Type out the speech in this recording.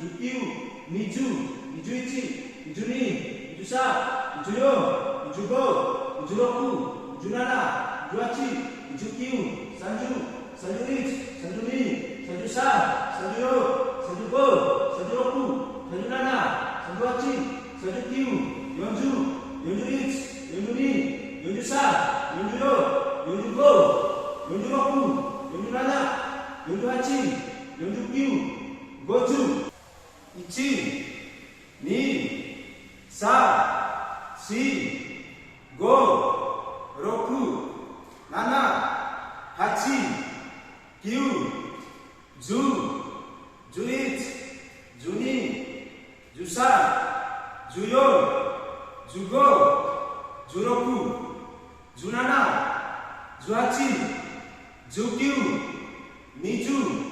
주기우, 미주, 미주이치, 미주니, 미주사, 미주요, 미주고, 미주로쿠, 미주나나, 미주아치, 미주기우, 산주, 산주리치, 산주니, 산주사, 산주요, 산주고, 산주로쿠, 산주나나, 산주아치, 산주기우, 연주, 연주리치, 연주니, 연주사, 연주요, 연주고, 연주로쿠, 연주나나, 연주하치, 연주기우, 고주, 이치, 니, 사, 시, 고, 로쿠, 나나, 하치, 기우, 주, 주잇, 주니, 주사, 주요, 주고, 주로쿠, 주나나, 주하치, 주기우, 미주,